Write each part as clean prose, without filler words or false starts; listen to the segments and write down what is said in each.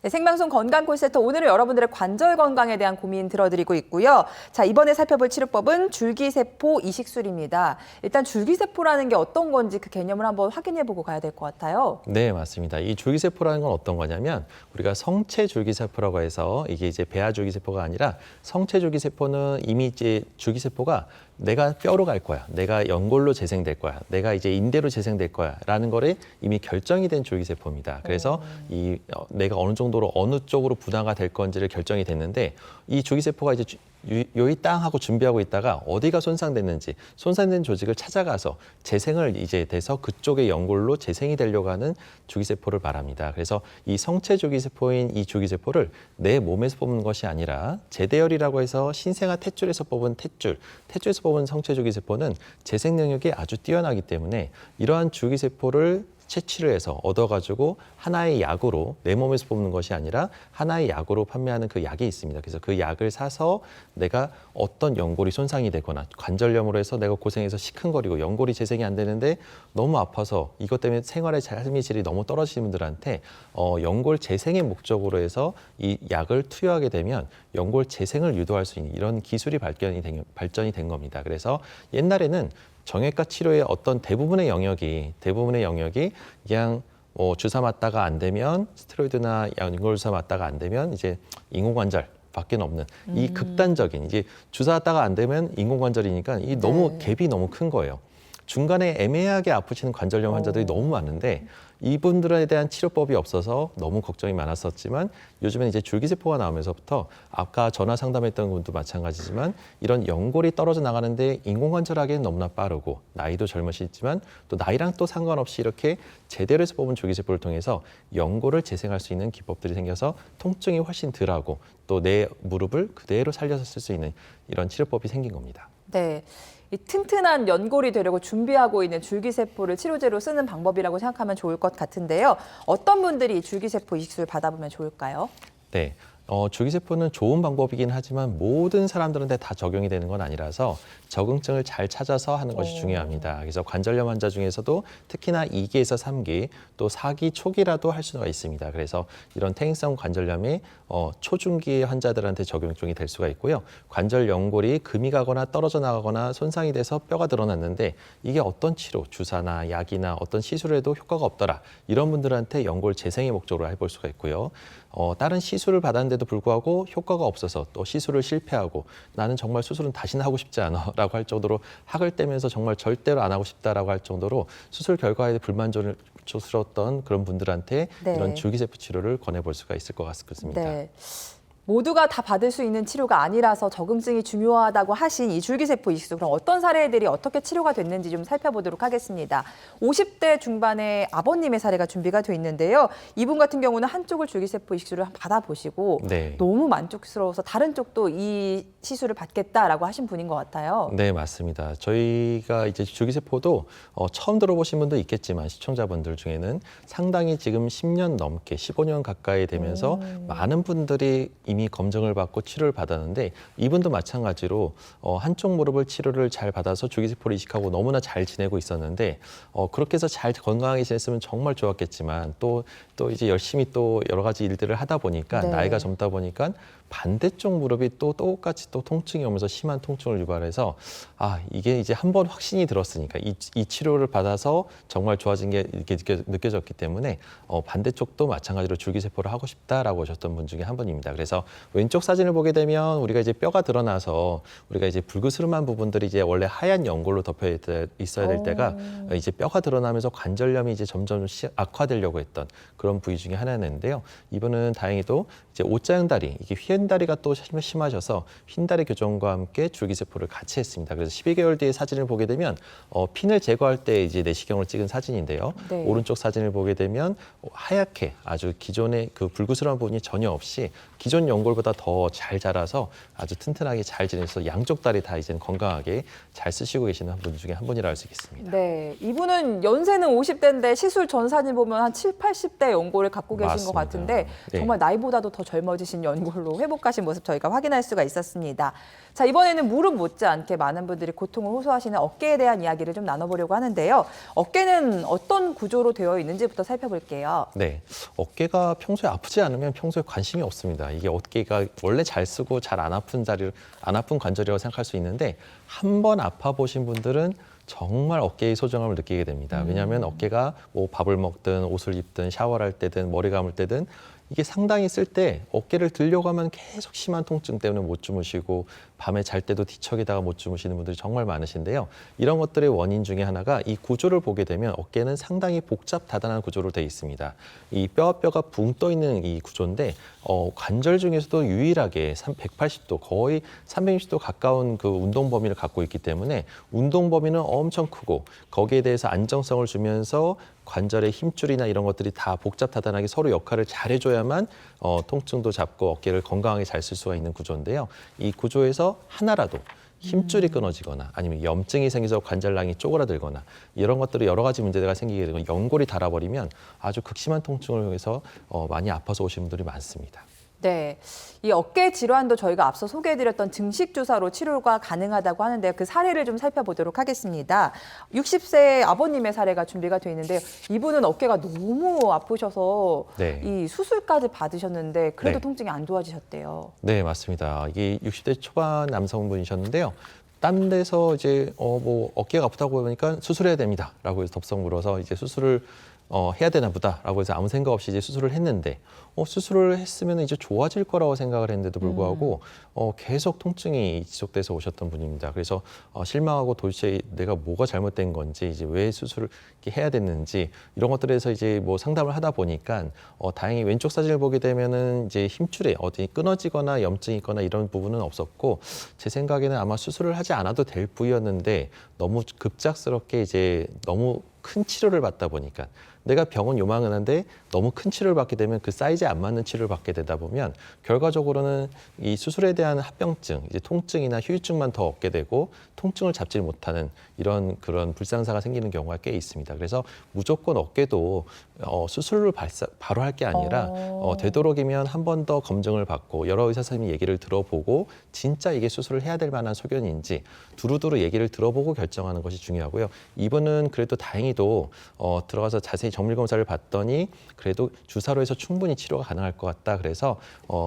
네, 생방송 건강콜센터 오늘은 여러분들의 관절 건강에 대한 고민 들어드리고 있고요. 자, 이번에 살펴볼 치료법은 줄기세포 이식술입니다. 일단 줄기세포라는 게 어떤 건지 그 개념을 한번 확인해보고 가야 될 것 같아요. 네, 맞습니다. 이 줄기세포라는 건 어떤 거냐면 우리가 성체 줄기세포라고 해서 이게 이제 배아 줄기세포가 아니라 성체 줄기세포는 이미 이제 줄기세포가 내가 뼈로 갈 거야, 내가 연골로 재생될 거야, 내가 이제 인대로 재생될 거야라는 거를 이미 결정이 된 줄기세포입니다. 그래서 내가 어느 정도로 어느 쪽으로 분화가 될 건지를 결정이 됐는데 이 줄기세포가 이제 요이 땅 하고 준비하고 있다가 어디가 손상됐는지 손상된 조직을 찾아가서 재생을 이제 돼서 그쪽의 연골로 재생이 되려고 하는 줄기세포를 말합니다. 그래서 이 성체 줄기세포인 이 줄기세포를 내 몸에서 뽑는 것이 아니라 제대열이라고 해서 신생아 탯줄에서 뽑은 탯줄에서 뽑은 성체 줄기세포는 재생 능력이 아주 뛰어나기 때문에 이러한 줄기세포를 채취를 해서 얻어가지고 하나의 약으로 내 몸에서 뽑는 것이 아니라 하나의 약으로 판매하는 그 약이 있습니다. 그래서 그 약을 사서 내가 어떤 연골이 손상이 되거나 관절염으로 해서 내가 고생해서 시큰거리고 연골이 재생이 안 되는데 너무 아파서 이것 때문에 생활의 삶의 질이 너무 떨어지는 분들한테 연골 재생의 목적으로 해서 이 약을 투여하게 되면 연골 재생을 유도할 수 있는 이런 기술이 발전이 된 겁니다. 그래서 옛날에는 정형외과 치료의 어떤 대부분의 영역이 그냥 주사 맞다가 안 되면 스테로이드나 연골 주사 맞다가 안 되면 이제 인공관절 밖에 없는 이 극단적인 이제 주사 맞다가 안 되면 인공관절이니까 이 너무 갭이 너무 큰 거예요. 중간에 애매하게 아프시는 관절염 환자들이 너무 많은데 이분들에 대한 치료법이 없어서 너무 걱정이 많았었지만 요즘엔 이제 줄기세포가 나오면서부터 아까 전화 상담했던 분도 마찬가지지만 이런 연골이 떨어져 나가는데 인공관절하기엔 너무나 빠르고 나이도 젊으시지만 또 나이랑 또 상관없이 이렇게 제대로 해서 뽑은 줄기세포를 통해서 연골을 재생할 수 있는 기법들이 생겨서 통증이 훨씬 덜하고 또 내 무릎을 그대로 살려서 쓸 수 있는 이런 치료법이 생긴 겁니다. 네. 이 튼튼한 연골이 되려고 준비하고 있는 줄기세포를 치료제로 쓰는 방법이라고 생각하면 좋을 것 같은데요. 어떤 분들이 줄기세포 이식술 받아보면 좋을까요? 네. 줄기세포는 좋은 방법이긴 하지만 모든 사람들한테 다 적용이 되는 건 아니라서 적응증을 잘 찾아서 하는 것이 중요합니다. 그래서 관절염 환자 중에서도 특히나 2기에서 3기 또 4기 초기라도 할 수가 있습니다. 그래서 이런 퇴행성 관절염이 초중기 환자들한테 적용이 될 수가 있고요. 관절 연골이 금이 가거나 떨어져 나가거나 손상이 돼서 뼈가 드러났는데 이게 어떤 치료, 주사나 약이나 어떤 시술을 해도 효과가 없더라. 이런 분들한테 연골 재생의 목적으로 해볼 수가 있고요. 다른 시술을 받았는데도 불구하고 효과가 없어서 또 시술을 실패하고 나는 정말 수술은 다시는 하고 싶지 않아 라고 할 정도로 학을 떼면서 정말 절대로 안 하고 싶다라고 할 정도로 수술 결과에 불만족스러웠던 그런 분들한테 이런 줄기세포 치료를 권해볼 수가 있을 것 같습니다. 네. 모두가 다 받을 수 있는 치료가 아니라서 적응증이 중요하다고 하신 이 줄기세포 이식술, 그럼 어떤 사례들이 어떻게 치료가 됐는지 좀 살펴보도록 하겠습니다. 50대 중반의 아버님의 사례가 준비가 돼 있는데요. 이분 같은 경우는 한쪽을 줄기세포 이식술을 받아보시고 너무 만족스러워서 다른 쪽도 이 시술을 받겠다라고 하신 분인 것 같아요. 네, 맞습니다. 저희가 이제 줄기세포도 처음 들어보신 분도 있겠지만 시청자분들 중에는 상당히 지금 10년 넘게 15년 가까이 되면서 많은 분들이 이미 검증을 받고 치료를 받았는데 이분도 마찬가지로 한쪽 무릎을 치료를 잘 받아서 줄기세포를 이식하고 너무나 잘 지내고 있었는데 그렇게 해서 잘 건강하게 지냈으면 정말 좋았겠지만 또 이제 열심히 또 여러 가지 일들을 하다 보니까 나이가 젊다 보니까 반대쪽 무릎이 또 똑같이 또 통증이 오면서 심한 통증을 유발해서 이게 이제 한번 확신이 들었으니까 이 치료를 받아서 정말 좋아진 게 이렇게 느껴졌기 때문에 반대쪽도 마찬가지로 줄기세포를 하고 싶다라고 하셨던 분 중에 한 분입니다. 그래서 왼쪽 사진을 보게 되면 우리가 이제 뼈가 드러나서 우리가 이제 불그스름한 부분들이 이제 원래 하얀 연골로 덮여 있어야 될 때가 이제 뼈가 드러나면서 관절염이 이제 점점 악화되려고 했던 그런 부위 중에 하나였는데요. 이분은 다행히도 이제 O자형 다리, 이게 흰다리가 또 심하셔서 흰다리 교정과 함께 줄기세포를 같이 했습니다. 그래서 12개월 뒤에 사진을 보게 되면 핀을 제거할 때 이제 내시경을 찍은 사진인데요. 오른쪽 사진을 보게 되면 하얗게 아주 기존의 그 불구스러운 부분이 전혀 없이 기존 연골보다 더 잘 자라서 아주 튼튼하게 잘 지내서 양쪽 다리 다 이제는 건강하게 잘 쓰시고 계시는 분 중에 한 분이라 할 수 있겠습니다. 네, 이분은 연세는 50대인데 시술 전 사진 보면 한 7, 80대 연골을 갖고 계신 것 같은데 정말 나이보다도 더 젊어지신 연골로 회복 회복하신 모습 저희가 확인할 수가 있었습니다. 자, 이번에는 무릎 못지않게 많은 분들이 고통을 호소하시는 어깨에 대한 이야기를 좀 나눠보려고 하는데요. 어깨는 어떤 구조로 되어 있는지부터 살펴볼게요. 네, 어깨가 평소에 아프지 않으면 평소에 관심이 없습니다. 이게 어깨가 원래 잘 쓰고 잘 안 아픈 안 아픈 관절이라고 생각할 수 있는데 한 번 아파 보신 분들은 정말 어깨의 소중함을 느끼게 됩니다. 왜냐하면 어깨가 뭐 밥을 먹든 옷을 입든 샤워를 할 때든 머리 감을 때든 이게 상당히 쓸 때 어깨를 들려고 하면 계속 심한 통증 때문에 못 주무시고 밤에 잘 때도 뒤척이다가 못 주무시는 분들이 정말 많으신데요. 이런 것들의 원인 중에 하나가 이 구조를 보게 되면 어깨는 상당히 복잡 다단한 구조로 되어 있습니다. 이 뼈가 붕 떠 있는 이 구조인데 관절 중에서도 유일하게 180도 거의 360도 가까운 그 운동 범위를 갖고 있기 때문에 운동 범위는 엄청 크고 거기에 대해서 안정성을 주면서 관절의 힘줄이나 이런 것들이 다 복잡 다단하게 서로 역할을 잘 해줘야만 통증도 잡고 어깨를 건강하게 잘 쓸 수가 있는 구조인데요. 이 구조에서 하나라도 힘줄이 끊어지거나 아니면 염증이 생겨서 관절낭이 쪼그라들거나 이런 것들이 여러 가지 문제가 생기게 되고 연골이 닳아버리면 아주 극심한 통증을 해서 많이 아파서 오시는 분들이 많습니다. 네, 이 어깨 질환도 저희가 앞서 소개해드렸던 증식 주사로 치료가 가능하다고 하는데요. 그 사례를 좀 살펴보도록 하겠습니다. 60세 아버님의 사례가 준비가 되어 있는데요. 이분은 어깨가 너무 아프셔서 네. 이 수술까지 받으셨는데 그래도 네. 통증이 안 좋아지셨대요. 네, 맞습니다. 이게 60대 초반 남성분이셨는데요. 딴 데서 이제 뭐 어깨가 아프다고 하니까 수술해야 됩니다라고 해서 덥석 물어서 이제 수술을 해야 되나 보다라고 해서 아무 생각 없이 이제 수술을 했는데 수술을 했으면 이제 좋아질 거라고 생각을 했는데도 불구하고 계속 통증이 지속돼서 오셨던 분입니다. 그래서 실망하고 도대체 내가 뭐가 잘못된 건지 이제 왜 수술을 이렇게 해야 됐는지 이런 것들에서 이제 뭐 상담을 하다 보니까 다행히 왼쪽 사진을 보게 되면은 이제 힘줄에 어디 끊어지거나 염증이 있거나 이런 부분은 없었고 제 생각에는 아마 수술을 하지 않아도 될 부위였는데 너무 급작스럽게 이제 너무 큰 치료를 받다 보니까 내가 병은 요망한데 너무 큰 치료를 받게 되면 그 사이즈에 안 맞는 치료를 받게 되다 보면 결과적으로는 이 수술에 대한 합병증, 이제 통증이나 휴유증만 더 얻게 되고 통증을 잡지 못하는 그런 불상사가 생기는 경우가 꽤 있습니다. 그래서 무조건 어깨도 수술을 바로 할 게 아니라 되도록이면 한 번 더 검증을 받고 여러 의사 선생님 얘기를 들어보고 진짜 이게 수술을 해야 될 만한 소견인지 두루두루 얘기를 들어보고 결정하는 것이 중요하고요. 이분은 그래도 다행히도 들어가서 자세히 정밀 검사를 받더니 그래도 주사로 해서 충분히 치료가 가능할 것 같다. 그래서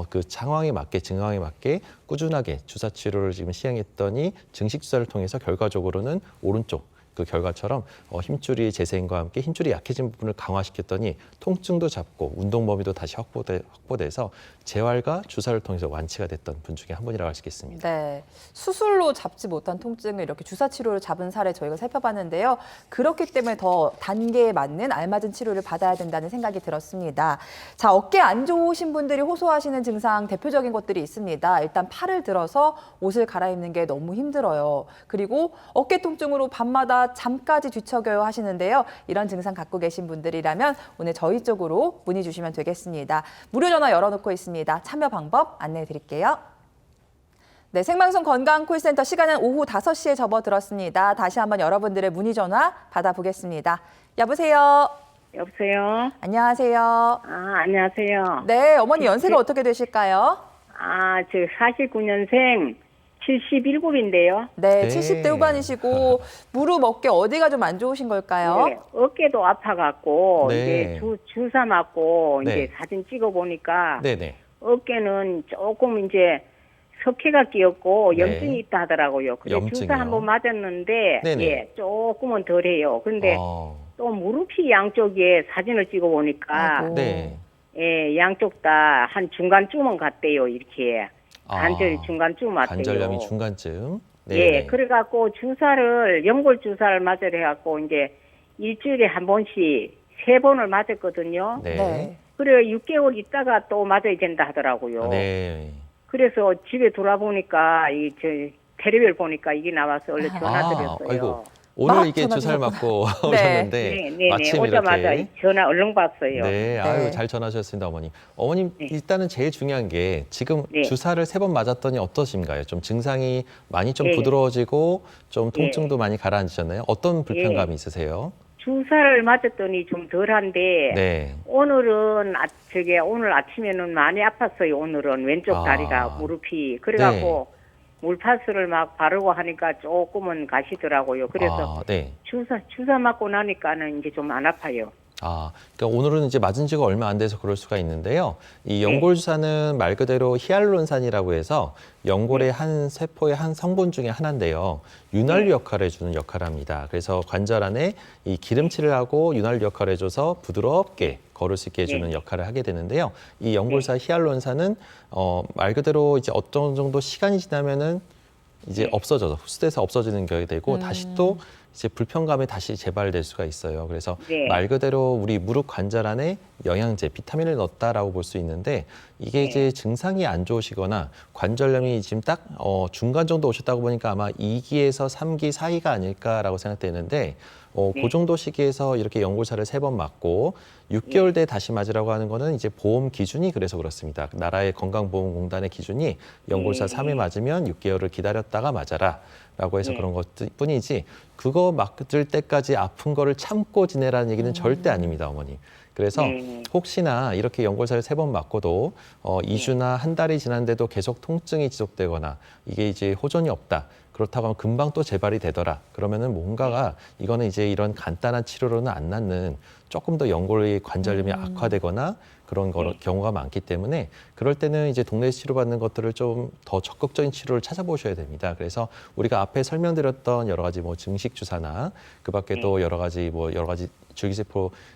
그 상황에 맞게 증상에 맞게 꾸준하게 주사 치료를 지금 시행했더니 증식 주사를 통해서 결과적으로는 오른쪽 그 결과처럼 힘줄이 재생과 함께 힘줄이 약해진 부분을 강화시켰더니 통증도 잡고 운동 범위도 다시 확보돼서 재활과 주사를 통해서 완치가 됐던 분 중에 한 분이라고 할 수 있겠습니다. 네, 수술로 잡지 못한 통증을 이렇게 주사 치료를 잡은 사례 저희가 살펴봤는데요. 그렇기 때문에 더 단계에 맞는 알맞은 치료를 받아야 된다는 생각이 들었습니다. 자, 어깨 안 좋으신 분들이 호소하시는 증상 대표적인 것들이 있습니다. 일단 팔을 들어서 옷을 갈아입는 게 너무 힘들어요. 그리고 어깨 통증으로 밤마다 잠까지 뒤척여요 하시는데요. 이런 증상 갖고 계신 분들이라면 오늘 저희 쪽으로 문의 주시면 되겠습니다. 무료 전화 열어놓고 있습니다. 참여 방법 안내해 드릴게요. 네, 생방송 건강 콜센터 시간은 오후 5시에 접어들었습니다. 다시 한번 여러분들의 문의 전화 받아보겠습니다. 여보세요. 여보세요? 안녕하세요. 안녕하세요. 네, 어머니 연세가 어떻게 되실까요? 저 49년생 77인데요. 네, 네. 70대 후반이시고 무릎, 어깨 어디가 좀 안 좋으신 걸까요? 네, 어깨도 아파갖고, 네. 이제 주사 맞고, 네. 이제 사진 찍어보니까, 네네. 어깨는 조금 이제 석회가 끼었고, 네. 염증이 있다 하더라고요. 근데 염증이요? 주사 한번 맞았는데, 네네. 예, 조금은 덜해요. 근데 어, 또 무릎이 양쪽에 사진을 찍어보니까, 아이고. 네. 예, 양쪽 다 한 중간쯤은 갔대요, 이렇게. 관절이 중간쯤 왔대요. 관절염이 중간쯤. 네. 예, 그래갖고 연골 주사를 맞으려 해갖고 이제 일주일에 한 번씩 3번을 맞았거든요. 네. 네. 그래 6개월 있다가 또 맞아야 된다 하더라고요. 네. 그래서 집에 돌아보니까 텔레비를 보니까 이게 나와서 얼른 전화드렸어요. 아이고. 오늘 막 이게 전화 주사를 드렸고. 맞고 네. 오셨는데 네, 마침 오자마자 이렇게. 전화 얼른 봤어요. 네, 아유 네. 잘 전화하셨습니다, 어머님. 어머님 네. 일단은 제일 중요한 게 지금 네. 주사를 3번 맞았더니 어떠신가요? 좀 증상이 많이 좀 네. 부드러워지고 좀 통증도 많이 가라앉으셨나요? 어떤 불편감이 있으세요? 주사를 맞았더니 좀 덜한데 네. 오늘은 오늘 아침에는 많이 아팠어요. 오늘은 왼쪽 아. 다리가 무릎이 그래갖고 물파스를 막 바르고 하니까 조금은 가시더라고요. 그래서 네. 주사 맞고 나니까는 이제 좀 안 아파요. 그러니까 오늘은 이제 맞은 지가 얼마 안 돼서 그럴 수가 있는데요. 이 연골 주사는 말 그대로 히알루론산이라고 해서 연골의 한 세포의 한 성분 중에 하나인데요. 윤활유 역할을 해주는 역할을 합니다. 그래서 관절 안에 이 기름칠을 하고 윤활유 역할을 해줘서 부드럽게 걸을 수 있게 해주는 역할을 하게 되는데요. 이 연골사 히알루론산은 말 그대로 이제 어떤 정도 시간이 지나면은 이제 없어져서 흡수돼서 없어지는 게 되고 다시 또 이제 불편감이 다시 재발될 수가 있어요. 그래서 말 그대로 우리 무릎 관절 안에 영양제, 비타민을 넣었다라고 볼 수 있는데 이게 이제 증상이 안 좋으시거나 관절염이 지금 딱 중간 정도 오셨다고 보니까 아마 2기에서 3기 사이가 아닐까라고 생각되는데 그 정도 시기에서 이렇게 연골사를 3번 맞고 6개월 뒤에 다시 맞으라고 하는 거는 이제 보험 기준이 그래서 그렇습니다. 나라의 건강보험공단의 기준이 연골사 3회 맞으면 6개월을 기다렸다가 맞아라. 라고 해서 그런 것 뿐이지 그거 맞을 때까지 아픈 거를 참고 지내라는 얘기는 절대 아닙니다, 어머니. 그래서 혹시나 이렇게 연골사를 3번 맞고도 2주나 한 달이 지났는데도 계속 통증이 지속되거나 이게 이제 호전이 없다. 그렇다고 하면 금방 또 재발이 되더라. 그러면은 뭔가가 이거는 이제 이런 간단한 치료로는 안 낫는 조금 더 연골의 관절염이 악화되거나 그런 경우가 많기 때문에 그럴 때는 이제 동네에서 치료받는 것들을 좀 더 적극적인 치료를 찾아보셔야 됩니다. 그래서 우리가 앞에 설명드렸던 여러 가지 뭐 증식 주사나 그 밖에도 여러 가지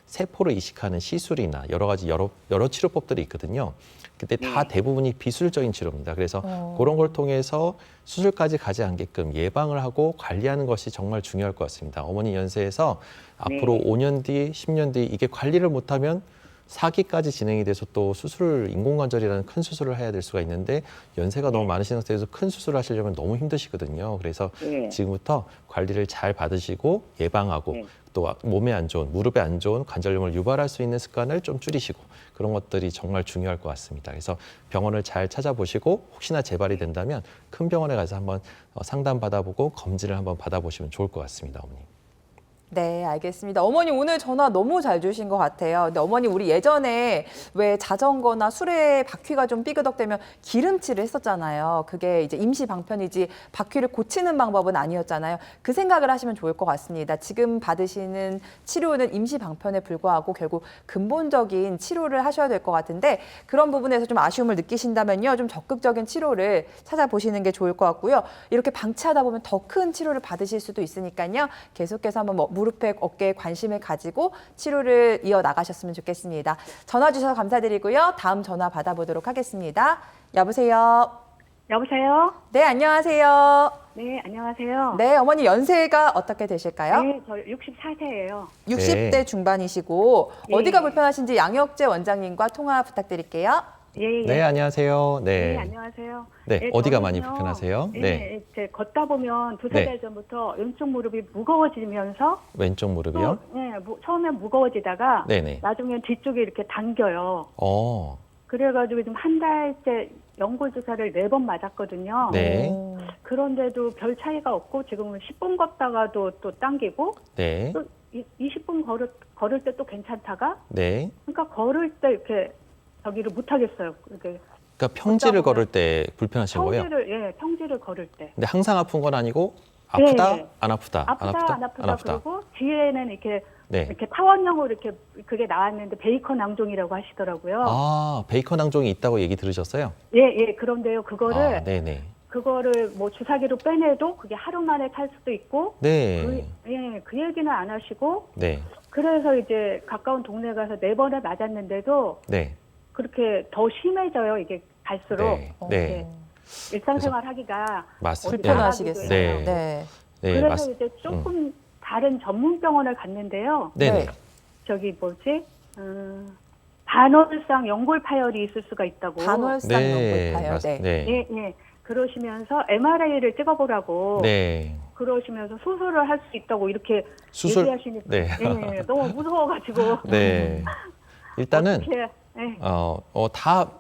세포를 이식하는 시술이나 여러 치료법들이 있거든요. 근데 다 대부분이 비술적인 치료입니다. 그래서 그런 걸 통해서 수술까지 가지 않게끔 예방을 하고 관리하는 것이 정말 중요할 것 같습니다. 어머니 연세에서 앞으로 5년 뒤, 10년 뒤 이게 관리를 못하면 4기까지 진행이 돼서 또 인공관절이라는 큰 수술을 해야 될 수가 있는데 연세가 너무 많으신 상태에서 큰 수술을 하시려면 너무 힘드시거든요. 그래서 지금부터 관리를 잘 받으시고 예방하고 또 몸에 안 좋은, 무릎에 안 좋은 관절염을 유발할 수 있는 습관을 좀 줄이시고 그런 것들이 정말 중요할 것 같습니다. 그래서 병원을 잘 찾아보시고 혹시나 재발이 된다면 큰 병원에 가서 한번 상담 받아보고 검진을 한번 받아보시면 좋을 것 같습니다, 어머니. 네, 알겠습니다. 어머니 오늘 전화 너무 잘 주신 것 같아요. 근데 어머니 우리 예전에 왜 자전거나 수레 바퀴가 좀 삐그덕대면 기름칠을 했었잖아요. 그게 이제 임시 방편이지 바퀴를 고치는 방법은 아니었잖아요. 그 생각을 하시면 좋을 것 같습니다. 지금 받으시는 치료는 임시 방편에 불과하고 결국 근본적인 치료를 하셔야 될 것 같은데 그런 부분에서 좀 아쉬움을 느끼신다면요. 좀 적극적인 치료를 찾아보시는 게 좋을 것 같고요. 이렇게 방치하다 보면 더 큰 치료를 받으실 수도 있으니까요. 계속해서 한번 무릎에 어깨에 관심을 가지고 치료를 이어나가셨으면 좋겠습니다. 전화 주셔서 감사드리고요. 다음 전화 받아보도록 하겠습니다. 여보세요? 여보세요? 네, 안녕하세요. 네, 안녕하세요. 네, 어머니 연세가 어떻게 되실까요? 네, 저 64세예요. 60대 중반이시고 예. 어디가 불편하신지 양혁재 원장님과 통화 부탁드릴게요. 예, 예. 네, 안녕하세요. 네, 네. 안녕하세요. 네, 어디가 많이 저는요, 불편하세요? 네, 이제 걷다 보면 두세 네. 달 전부터 왼쪽 무릎이 무거워지면서 왼쪽 무릎이요? 또, 네, 처음엔 무거워지다가 네네. 나중엔 뒤쪽에 이렇게 당겨요. 그래가지고 지금 한 달째 연골 주사를 4번 맞았거든요. 네. 그런데도 별 차이가 없고 지금은 10분 걷다가도 또 당기고 네. 또 20분 걸을 때 또 괜찮다가 네. 그러니까 걸을 때 이렇게 저기를 못 하겠어요. 이렇게 그러니까 평지를 보면 걸을 때 불편하신 거예요? 평지를 걸을 때. 근데 항상 아픈 건 아니고 아프다, 네. 안 아프다, 안 아프다. 그리고 뒤에는 이렇게 네. 이렇게 타원형으로 이렇게 그게 나왔는데 베이컨 낭종이라고 하시더라고요. 베이컨 낭종이 있다고 얘기 들으셨어요? 예. 그런데요, 그거를 네네. 뭐 주사기로 빼내도 그게 하루 만에 탈 수도 있고. 네. 그 얘기는 안 하시고. 네. 그래서 이제 가까운 동네 가서 4번을 맞았는데도 네. 그렇게 더 심해져요. 이게 갈수록. 네. 일상생활 하기가 맞습니다. 불편하시겠어요. 네. 네. 네. 그래서 이제 조금 다른 전문 병원을 갔는데요. 네네. 저기 반월상 연골 파열이 있을 수가 있다고. 반월상 연골 파열. 네. 예. 그러시면서 MRI를 찍어보라고. 네. 그러시면서 수술을 할 수 있다고 이렇게 수술? 얘기하시니까 네. 너무 무서워가지고. 네. 일단은 어떻게, 다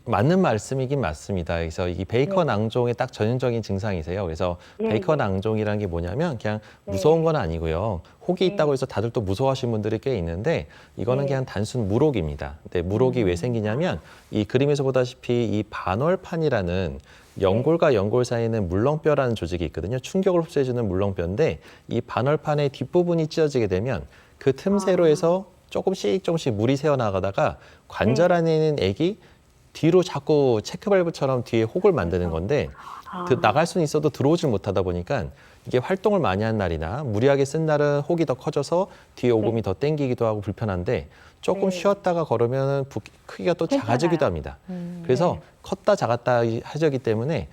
맞는 말씀이긴 맞습니다. 그래서 이 베이커 낭종의 딱 전형적인 증상이세요. 그래서 네, 베이커 네. 낭종이라는 게 뭐냐면 그냥 무서운 건 아니고요. 혹이 네. 있다고 해서 다들 또 무서워하시는 분들이 꽤 있는데 이거는 네. 그냥 단순 물혹입니다. 근데 물혹이 왜 생기냐면 이 그림에서 보다시피 이 반월판이라는 연골과 연골 사이에는 물렁뼈라는 조직이 있거든요. 충격을 흡수해주는 물렁뼈인데 이 반월판의 뒷부분이 찢어지게 되면 그 틈새로 해서 조금씩 물이 새어나가다가 관절 안에 있는 액이 뒤로 자꾸 체크밸브처럼 뒤에 혹을 만드는 건데 나갈 수는 있어도 들어오질 못하다 보니까 이게 활동을 많이 한 날이나 무리하게 쓴 날은 혹이 더 커져서 뒤에 오금이 더 땡기기도 하고 불편한데 조금 쉬었다가 걸으면 크기가 또 작아지기도 합니다. 그래서 컸다 작았다 하기 때문에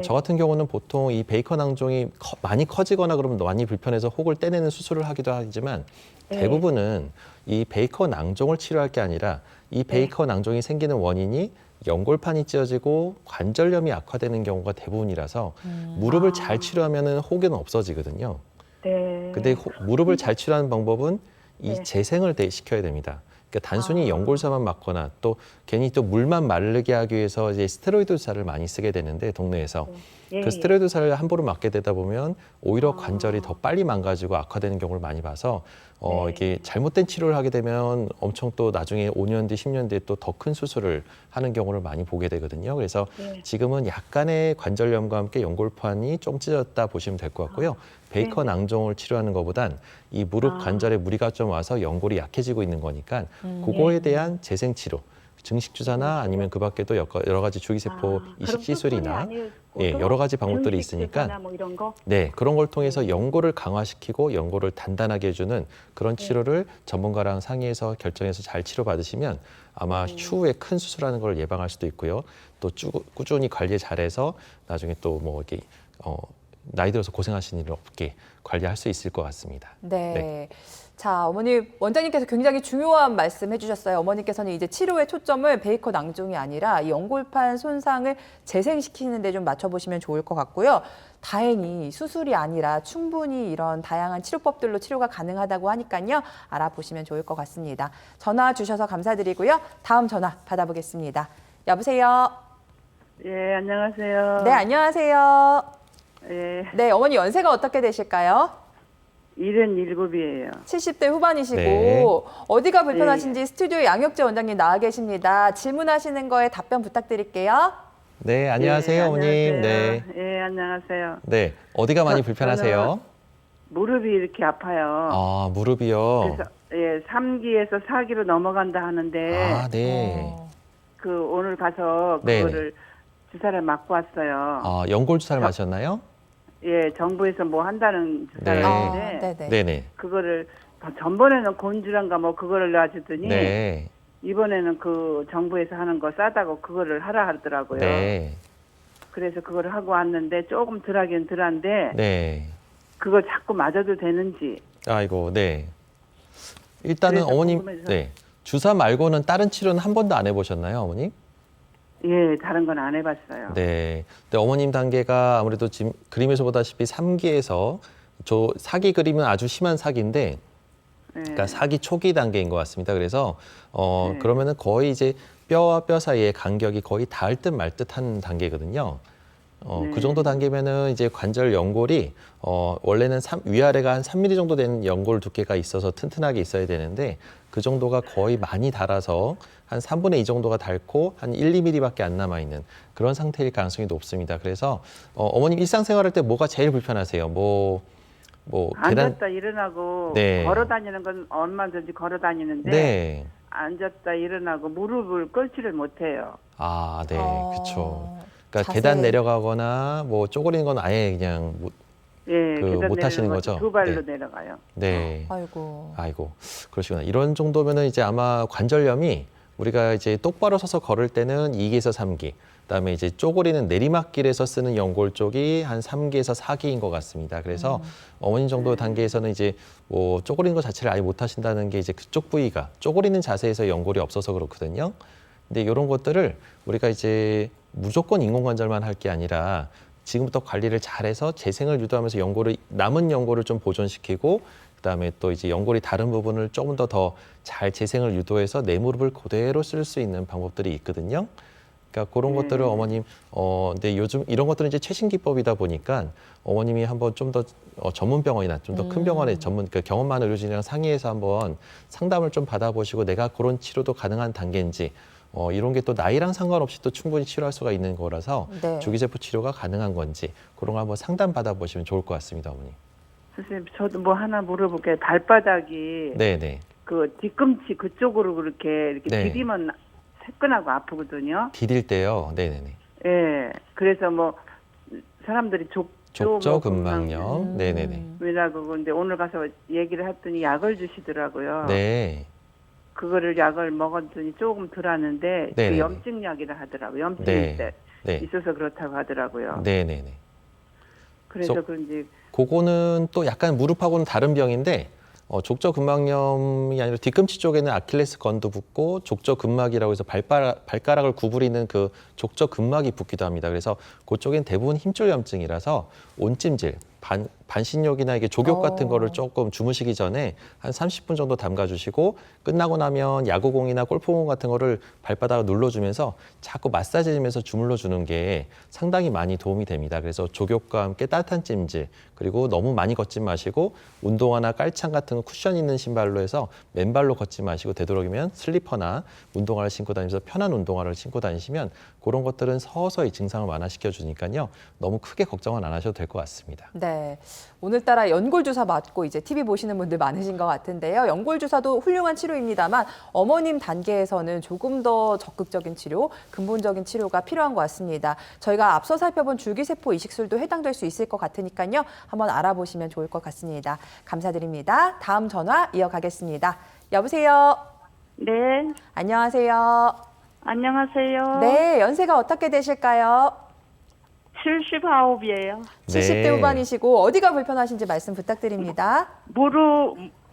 저 같은 경우는 보통 이 베이커 낭종이 많이 커지거나 그러면 많이 불편해서 혹을 떼내는 수술을 하기도 하지만 대부분은 이 베이커 낭종을 치료할 게 아니라 이 베이커 낭종이 생기는 원인이 연골판이 찢어지고 관절염이 악화되는 경우가 대부분이라서 무릎을 잘 치료하면 혹은 없어지거든요. 네. 근데 무릎을 잘 치료하는 방법은 이 재생을 시켜야 됩니다. 그러니까 단순히 연골사만 맞거나 또 괜히 또 물만 마르게 하기 위해서 이제 스테로이드 주사를 많이 쓰게 되는데 동네에서 그 스테로이드 주사를 함부로 맞게 되다 보면 오히려 관절이 더 빨리 망가지고 악화되는 경우를 많이 봐서 이게 잘못된 치료를 하게 되면 엄청 또 나중에 5년 뒤, 10년 뒤에 또 더 큰 수술을 하는 경우를 많이 보게 되거든요. 그래서 지금은 약간의 관절염과 함께 연골판이 좀 찢어졌다 보시면 될 것 같고요. 베이커 낭종을 치료하는 것보단 이 무릎 관절에 무리가 좀 와서 연골이 약해지고 있는 거니까 그거에 대한 재생 치료, 증식 주사나 아니면 그 밖에도 여러 가지 줄기세포 이식 시술이나 여러 가지 방법들이 있으니까 뭐 이런 거? 네, 그런 걸 통해서 연골을 강화시키고 연골을 단단하게 해주는 그런 치료를 전문가랑 상의해서 결정해서 잘 치료받으시면 아마 추후에 큰 수술하는 걸 예방할 수도 있고요. 또 꾸준히 관리 잘해서 나중에 또 뭐 이렇게 나이 들어서 고생하시는 일 없게 관리할 수 있을 것 같습니다. 네. 자, 어머니 원장님께서 굉장히 중요한 말씀 해주셨어요. 어머니께서는 이제 치료의 초점을 베이커 낭종이 아니라 이 연골판 손상을 재생시키는 데 좀 맞춰보시면 좋을 것 같고요. 다행히 수술이 아니라 충분히 이런 다양한 치료법들로 치료가 가능하다고 하니까요. 알아보시면 좋을 것 같습니다. 전화 주셔서 감사드리고요. 다음 전화 받아보겠습니다. 여보세요? 예, 안녕하세요. 네, 안녕하세요. 예, 네, 어머니 연세가 어떻게 되실까요? 77이에요. 70대 후반이시고 네. 어디가 불편하신지 스튜디오에 양혁재 원장님 나와 계십니다. 질문하시는 거에 답변 부탁드릴게요. 네, 안녕하세요, 어머님. 안녕하세요. 네, 예, 안녕하세요. 네, 어디가 많이 불편하세요? 저는 무릎이 이렇게 아파요. 아, 무릎이요. 그래서 예, 3기에서 4기로 넘어간다 하는데 아, 네. 그 오늘 가서 네. 그거를 주사를 맞고 왔어요. 아, 연골 주사를 맞으셨나요? 예, 정부에서 뭐 한다는 주사를 네. 했는데 네네. 네네. 그거를 전번에는 곤주란가 뭐 그거를 놔주더니 네. 이번에는 그 정부에서 하는 거 싸다고 그거를 하라 하더라고요. 네. 그래서 그거를 하고 왔는데 조금 덜하긴 덜한데 네. 그걸 자꾸 맞아도 되는지. 아이고, 네. 일단은 그래서 어머님, 궁금해서. 네. 주사 말고는 다른 치료는 한 번도 안 해보셨나요, 어머님? 예, 다른 건 안 해봤어요. 네. 근데 어머님 단계가 아무래도 지금 그림에서 보다시피 3기에서 저 사기 그림은 아주 심한 사기인데, 예. 그러니까 사기 초기 단계인 것 같습니다. 그래서 네. 그러면은 거의 이제 뼈와 뼈 사이의 간격이 거의 닿을 듯 말 듯한 단계거든요. 네. 그 정도 단계면은 이제 관절 연골이 원래는 위아래가 한 3mm 정도 되는 연골 두께가 있어서 튼튼하게 있어야 되는데 그 정도가 거의 많이 닳아서 한 3분의 2 정도가 닳고 한 1, 2mm밖에 안 남아 있는 그런 상태일 가능성이 높습니다. 그래서 어머님 일상생활할 때 뭐가 제일 불편하세요? 뭐 계단 앉았다 일어나고 네. 걸어 다니는 건 얼마든지 걸어 다니는데 네. 앉았다 일어나고 무릎을 꿇지를 못해요. 아, 네. 그렇죠. 그러니까 자세. 계단 내려가거나 뭐 쪼그리는 건 아예 그냥 예, 그 계단 못 하시는 내려가고 거죠? 두 발로 네. 내려가요. 네. 아이고. 아이고, 그러시구나. 이런 정도면은 이제 아마 관절염이 우리가 이제 똑바로 서서 걸을 때는 2기에서 3기, 그다음에 이제 쪼그리는 내리막길에서 쓰는 연골 쪽이 한 3기에서 4기인 것 같습니다. 그래서 어머님 정도 단계에서는 이제 뭐 쪼그리는 것 자체를 아예 못 하신다는 게 이제 그쪽 부위가 쪼그리는 자세에서 연골이 없어서 그렇거든요. 근데 이런 것들을 우리가 이제 무조건 인공관절만 할 게 아니라 지금부터 관리를 잘해서 재생을 유도하면서 남은 연골을 좀 보존시키고 그다음에 또 이제 연골이 다른 부분을 조금 더 잘 재생을 유도해서 내 무릎을 그대로 쓸 수 있는 방법들이 있거든요. 그러니까 그런 것들을 어머님, 근데 요즘 이런 것들은 이제 최신 기법이다 보니까 어머님이 한번 좀 더 전문 병원이나 좀 더 큰 병원의 그 경험 많은 의료진이랑 상의해서 한번 상담을 좀 받아보시고 내가 그런 치료도 가능한 단계인지 이런 게 또 나이랑 상관없이 또 충분히 치료할 수가 있는 거라서 네. 주기세포 치료가 가능한 건지 그런 거 한번 상담 받아보시면 좋을 것 같습니다, 어머니. 선생님, 저도 뭐 하나 물어볼게요. 발바닥이 네네. 그 뒤꿈치 그쪽으로 그렇게 이렇게 네. 디디면 새끈하고 아프거든요. 디딜 때요. 네네네. 예. 그래서 뭐 사람들이 족저근막염. 네네네. 왜냐고 근데 오늘 가서 얘기를 했더니 약을 주시더라고요. 네. 그거를 약을 먹었더니 조금 덜하는데 그 네네네. 염증약이라 하더라고요. 염증이 네. 네. 있어서 그렇다고 하더라고요. 네네네. 그래서 그래서 그런지 그거는 또 약간 무릎하고는 다른 병인데 족저근막염이 아니라 뒤꿈치 쪽에는 아킬레스 건도 붓고 족저근막이라고 해서 발가락을 구부리는 그 족저근막이 붓기도 합니다. 그래서 그쪽엔 대부분 힘줄 염증이라서 온찜질, 반신욕이나 이게 족욕 같은 거를 조금 주무시기 전에 한 30분 정도 담가주시고 끝나고 나면 야구공이나 골프공 같은 거를 발바닥을 눌러주면서 자꾸 마사지 해주면서 주물러 주는 게 상당히 많이 도움이 됩니다. 그래서 족욕과 함께 따뜻한 찜질 그리고 너무 많이 걷지 마시고 운동화나 깔창 같은 거 쿠션 있는 신발로 해서 맨발로 걷지 마시고 되도록이면 슬리퍼나 운동화를 신고 다니면서 편한 운동화를 신고 다니시면 그런 것들은 서서히 증상을 완화시켜 주니까요. 너무 크게 걱정은 안 하셔도 될 것 같습니다. 네. 오늘따라 연골주사 맞고 이제 TV 보시는 분들 많으신 것 같은데요. 연골주사도 훌륭한 치료입니다만 어머님 단계에서는 조금 더 적극적인 치료, 근본적인 치료가 필요한 것 같습니다. 저희가 앞서 살펴본 줄기세포 이식술도 해당될 수 있을 것 같으니까요. 한번 알아보시면 좋을 것 같습니다. 감사드립니다. 다음 전화 이어가겠습니다. 여보세요. 네, 안녕하세요. 안녕하세요. 네, 연세가 어떻게 되실까요? 79이에요. 70대 후반이시고 어디가 불편하신지 말씀 부탁드립니다.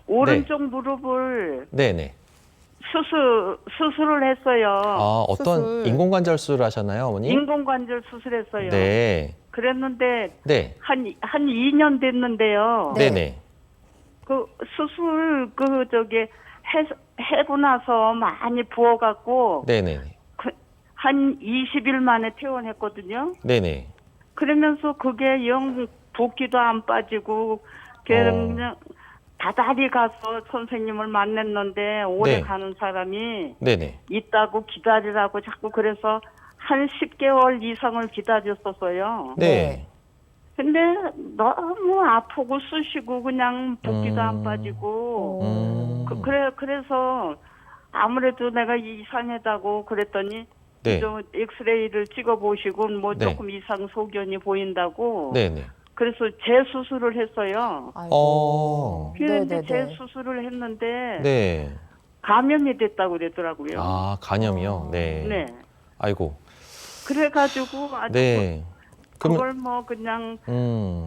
오른쪽 무릎을 네네. 수술을 했어요. 어떤 수술. 인공관절 수술을 하셨나요, 어머니? 인공관절 수술했어요. 네. 그랬는데 네. 한 2년 됐는데요. 네. 네네. 그 수술 해고 나서 많이 부어갖고 네네. 한 20일 만에 퇴원했거든요. 네네. 그러면서 그게 영 붓기도 안 빠지고 그냥 다달이 가서 선생님을 만났는데 오래 네. 가는 사람이 네네. 있다고 기다리라고 자꾸 그래서 한 10개월 이상을 기다렸었어요. 네. 근데 너무 아프고 쑤시고 그냥 붓기도 안 빠지고 그래서 아무래도 내가 이상하다고 그랬더니 네. 좀 엑스레이를 찍어보시고 뭐 네. 조금 이상 소견이 보인다고 네네. 그래서 재수술을 했어요. 아이고. 그런데 네네네. 재수술을 했는데 네. 감염이 됐다고 그러더라고요. 간염이요? 네. 네. 아이고. 그래가지고 아주 네. 그걸 뭐 그냥 음.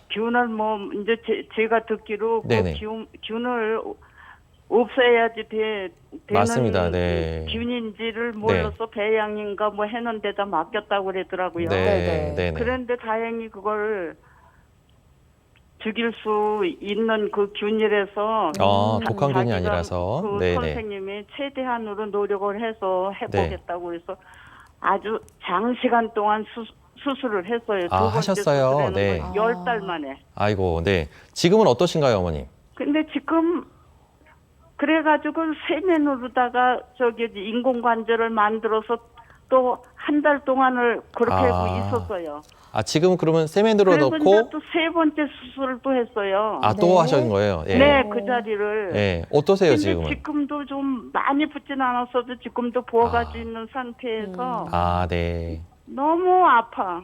균을 뭐 이제 제가 듣기로 네네. 그 균을 없애야지 되는 맞습니다. 네. 균인지를 몰라서 배양인가 뭐 해는 데다 맡겼다고 그러더라고요. 네. 네. 그런데 다행히 그걸 죽일 수 있는 그 균이라서 독한 균이 자기가 아니라서. 그 네네. 선생님이 최대한으로 노력을 해서 해보겠다고 해서 아주 장시간 동안 수술을 했어요. 두 번째 하셨어요? 수술에는 네. 10달 만에. 아이고, 네. 지금은 어떠신가요, 어머님? 근데 지금 그래가지고 세면으로다가 인공관절을 만들어서 또 한 달 동안을 그렇게 하고 있었어요. 지금은 그러면 세면으로 그래서 넣고 이제 또 세 번째 수술을 또 했어요. 또 네. 하신 거예요? 예. 네, 그 자리를. 예. 어떠세요, 근데 지금은? 지금도 좀 많이 붓진 않았어도 지금도 부어가지고 있는 상태에서 네. 너무 아파요.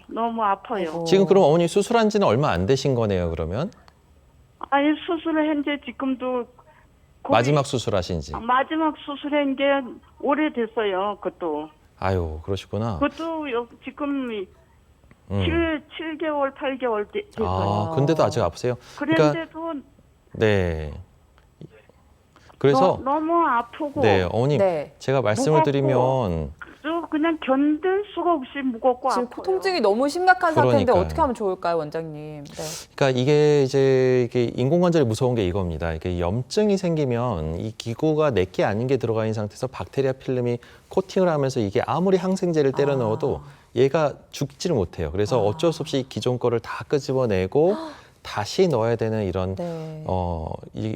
아이고. 지금 그럼 어머니 수술한 지는 얼마 안 되신 거네요, 그러면? 아니 수술을 한 지 지금도 거의 마지막 수술하신 지. 마지막 수술한 게 오래됐어요. 그것도 그러시구나. 지금 7개월, 8개월 됐어요. 근데도 아직 아프세요? 그런데도 네. 그래서 너무 아프고 네, 어머님, 네. 제가 말씀을 무겁고 드리면 쭉 그냥 견딜 수가 없이 무겁고 지금 아파요. 통증이 너무 심각한 상태인데 그러니까요. 어떻게 하면 좋을까요, 원장님? 네. 그러니까 이게 인공관절이 무서운 게 이겁니다. 이게 염증이 생기면 이 기구가 내게 아닌 게 들어가 있는 상태에서 박테리아 필름이 코팅을 하면서 이게 아무리 항생제를 때려 넣어도 얘가 죽지를 못해요. 그래서 어쩔 수 없이 기존 거를 다 끄집어내고 다시 넣어야 되는 이런 네.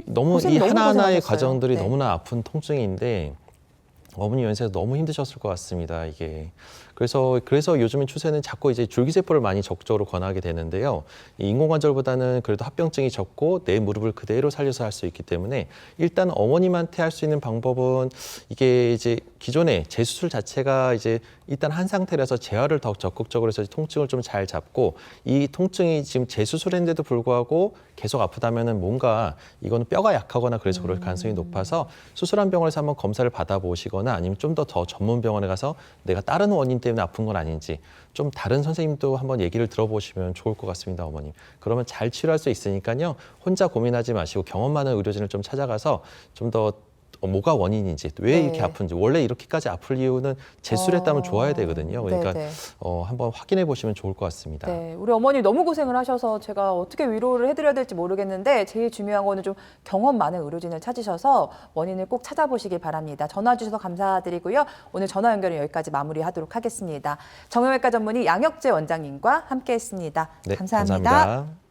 너무 고생 이 너무 하나하나의 고생하셨어요. 과정들이 네. 너무나 아픈 통증인데 어머니 연세에서 너무 힘드셨을 것 같습니다. 이게 그래서 요즘엔 추세는 자꾸 이제 줄기세포를 많이 적극적으로 권하게 되는데요. 이 인공관절보다는 그래도 합병증이 적고 내 무릎을 그대로 살려서 할 수 있기 때문에 일단 어머님한테 할 수 있는 방법은 이게 이제 기존에 재수술 자체가 이제 일단 한 상태라서 재활을 더 적극적으로 해서 통증을 좀 잘 잡고 이 통증이 지금 재수술했는데도 불구하고 계속 아프다면은 뭔가 이거는 뼈가 약하거나 그래서 그럴 가능성이 높아서 수술한 병원에서 한번 검사를 받아보시거나 아니면 좀 더 전문 병원에 가서 내가 다른 원인 때문에 아픈 건 아닌지 좀 다른 선생님도 한번 얘기를 들어보시면 좋을 것 같습니다, 어머님. 그러면 잘 치료할 수 있으니까요. 혼자 고민하지 마시고 경험 많은 의료진을 좀 찾아가서 좀 더 뭐가 원인인지 왜 이렇게 아픈지 원래 이렇게까지 아플 이유는 재수술했다면 좋아야 되거든요. 그러니까 네, 네. 한번 확인해 보시면 좋을 것 같습니다. 네, 우리 어머니 너무 고생을 하셔서 제가 어떻게 위로를 해드려야 될지 모르겠는데 제일 중요한 거는 좀 경험 많은 의료진을 찾으셔서 원인을 꼭 찾아보시길 바랍니다. 전화 주셔서 감사드리고요. 오늘 전화 연결은 여기까지 마무리하도록 하겠습니다. 정형외과 전문의 양혁재 원장님과 함께했습니다. 네, 감사합니다. 감사합니다.